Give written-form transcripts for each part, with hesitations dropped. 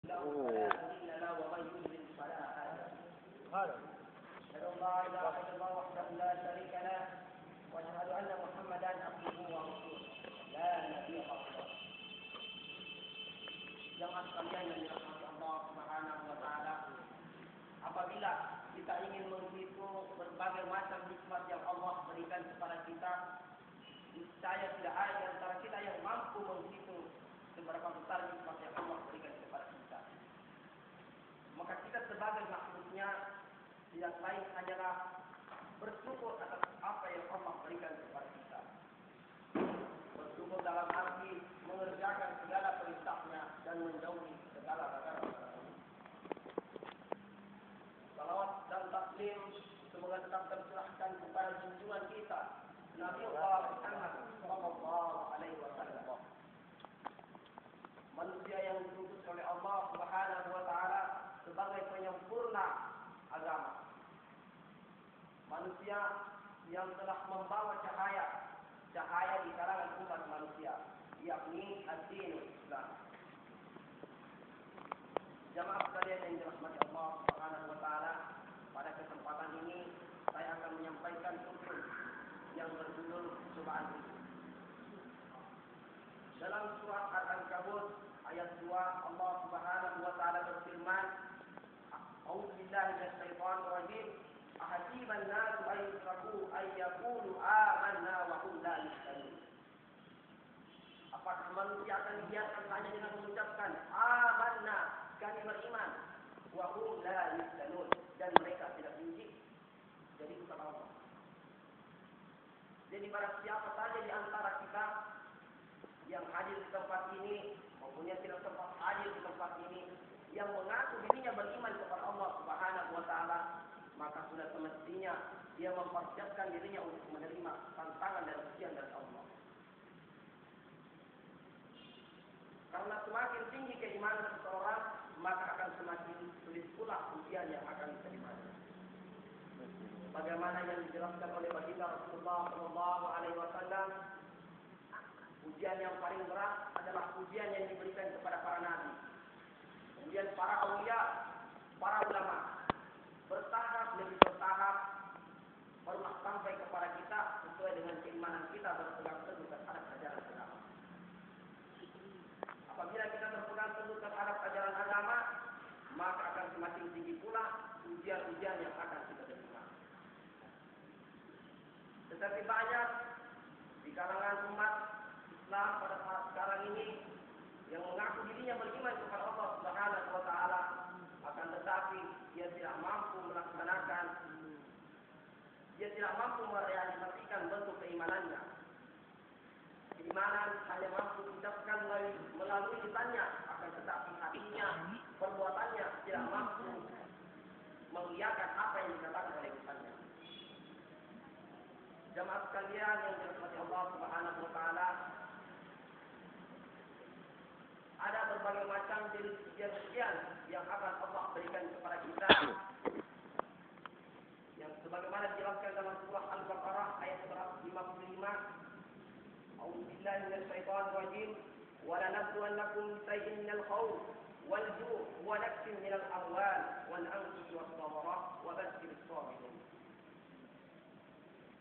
ولا مضل له ومن يضلل فلا هادي له. أشهد أن لا إله إلا الله وحده لا شريك له وأشهد أن محمدا عبده ورسوله لا نبي بعده. Jemaah sekalian yang dirahmati Allah Subhanahu wa taala, apabila kita ingin menghitung berbagai macam nikmat yang Allah berikan kepada kita, saya tidak ada di antara kita yang mampu menghitung seberapa besar nikmat yang Allah berikan kepada kita. Maka kita sebagai makhluknya tidak lain hanyalah bersyukur atas apa yang Allah berikan kepada kita. Bersyukur dalam arti mengerjakan segala perintahnya dan menjauhi segala larangan. Salawat dan taslim semoga tetap tercurahkan kepada junjungan kita Nabi Muhammad sallallahu alaihi wasallam, manusia yang diutus oleh Allah Subhanahu wa taala sebagai penyempurna agama. Manusia yang telah membawa cahaya di kalangan umat manusia, yakni ad-dinul Islam. Jamaah sekalian yang dirahmati Allah Subhanahu wa taala, pada kesempatan ini saya akan menyampaikan usul yang berjudul cobaan itu. Dalam surah Al-Ankabut ayat 2 Allah Subhanahu wa taala berfirman, A'udzu billahi minasyaitonir rajim. Ahasiban nasu ay yusraku ay yaqulu amanna wa hum la yuftanun. Apakah manusia akan dibiarkan hanya dengan mengucapkan amanna, kami beriman, wa hum la yuftanun, dan mereka tidak diuji? Jadi bukan Allah. Jadi barang siapa saja di antara kita yang hadir di tempat ini maupun yang tidak sempat hadir di tempat ini yang mengaku dirinya beriman kepada Allah Subhanahu wa taala, maka sudah semestinya dia mempersiapkan dirinya untuk menerima tantangan dan ujian dari Allah. Karena semakin tinggi keimanan seseorang, maka akan semakin sulit pula ujian yang akan diterima. Bagaimana yang dijelaskan oleh baginda Rasulullah sallallahu alaihi wasallam, ujian yang paling berat adalah ujian yang diberikan kepada para nabi, kemudian para aulia, para ulama. Bertahap demi bertahap barulah sampai kepada kita sesuai dengan keimanan kita berpegang teguh terhadap ajaran agama. Apabila kita berpegang teguh terhadap ajaran agama, maka akan semakin tinggi pula ujian-ujian yang akan kita terima. Tetapi banyak di kalangan umat Islam pada saat sekarang ini yang mengaku dirinya beriman kepada Allah Subhanahu wa taala, akan tetapi dia tidak mampu melaksanakan, dia tidak mampu merealisasikan bentuk keimanannya. Keimanan hanya mampu diucapkan melalui lisannya, akan tetapi hatinya, perbuatannya tidak mampu mengiyakan apa yang dikatakan oleh lisannya. Jamaah sekalian yang dirahmati Allah Subhanahu wa taala, ada berbagai macam jenis ujian-ujian yang akan Allah berikan kepada kita, yang sebagaimana dijelaskan dalam surah Al-Baqarah ayat 155. A'udzu billahi minasyaitonir rajim. Wa lanabluwannakum bisyai'in minal khawf wal ju' wa naqsin minal amwal wal anfusi was thamarat wa bashshiris sabirin.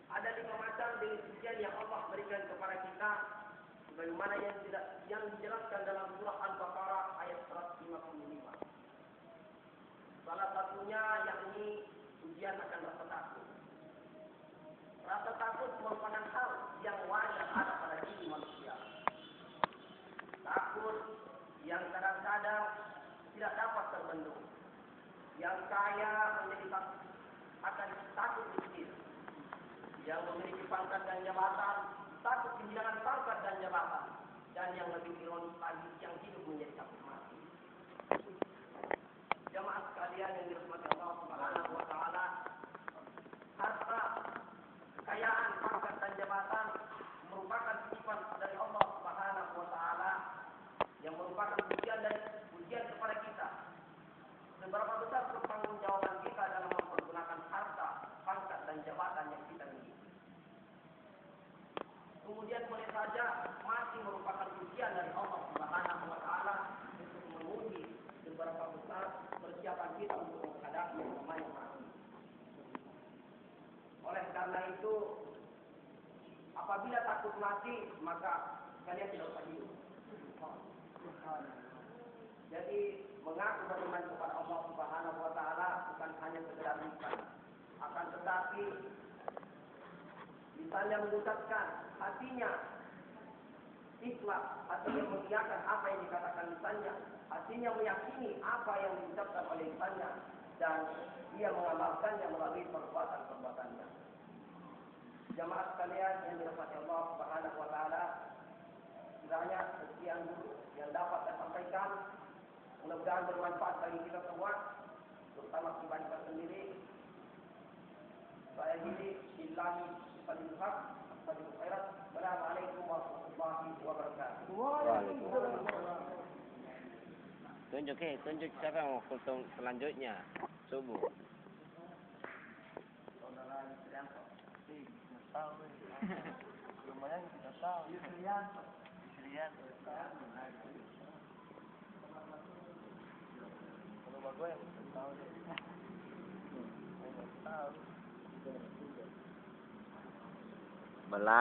Ada 5 macam jenis ujian yang Allah berikan kepada kita, sebagaimana yang dijelaskan dalam surah Al-Baqarah ayat 155. Salah satunya yakni ujian akan rasa takut. Rasa takut merupakan hal yang wajar ada pada diri manusia. Takut yang kadang-kadang tidak dapat terbendung. Yang kaya menjadi akan takut miskin. Yang memiliki pangkat dan jabatan takut kehilangan pangkat dan jabatan. Dan yang lebih ironis lagi, yang hidup menjadi takut mati. Jamaah sekalian yang dirahmati Allah Subhanahu wa taala, harta, kekayaan, pangkat dan jabatan merupakan titipan dari Allah Subhanahu wa taala yang merupakan ujian kepada kita. Seberapa besar pertanggungjawaban kita dalam mempergunakan harta, pangkat dan jabatan yang kita miliki. Kemudian boleh saja masih merupakan ujian dari Allah Subhanahu kesiapan kita untuk menghadapi yang namanya mati. Oleh karena itu, apabila takut mati, maka kalian tidak usah hidup. Jadi mengaku beriman kepada Allah Subhanahu wa taala bukan hanya sekedar lisan, akan tetapi lisannya mengucapkan, hatinya ikhlas, hatinya mengiyakan apa yang dikatakan lisannya, hatinya meyakini apa yang diucapkan oleh lisannya, dan dia mengamalkannya melalui perbuatan-perbuatannya. Jamaah sekalian yang dirahmati Allah Subhanahu wa taala, kiranya sekian dulu yang dapat saya sampaikan. Mudah-mudahan bermanfaat bagi kita semua, terutama pribadi saya sendiri. Saya diri billahi fadil haq fadil khairat. Assalamualaikum warahmatullahi wabarakatuh. Waalaikumsalam. Tunjuk siapa yang mau kultum selanjutnya. Subuh. Saudara Yusrianto. Tahu. Lumayan kita tahu. Yusrianto. Kalau gue yang tahu deh. Tahu. Belah.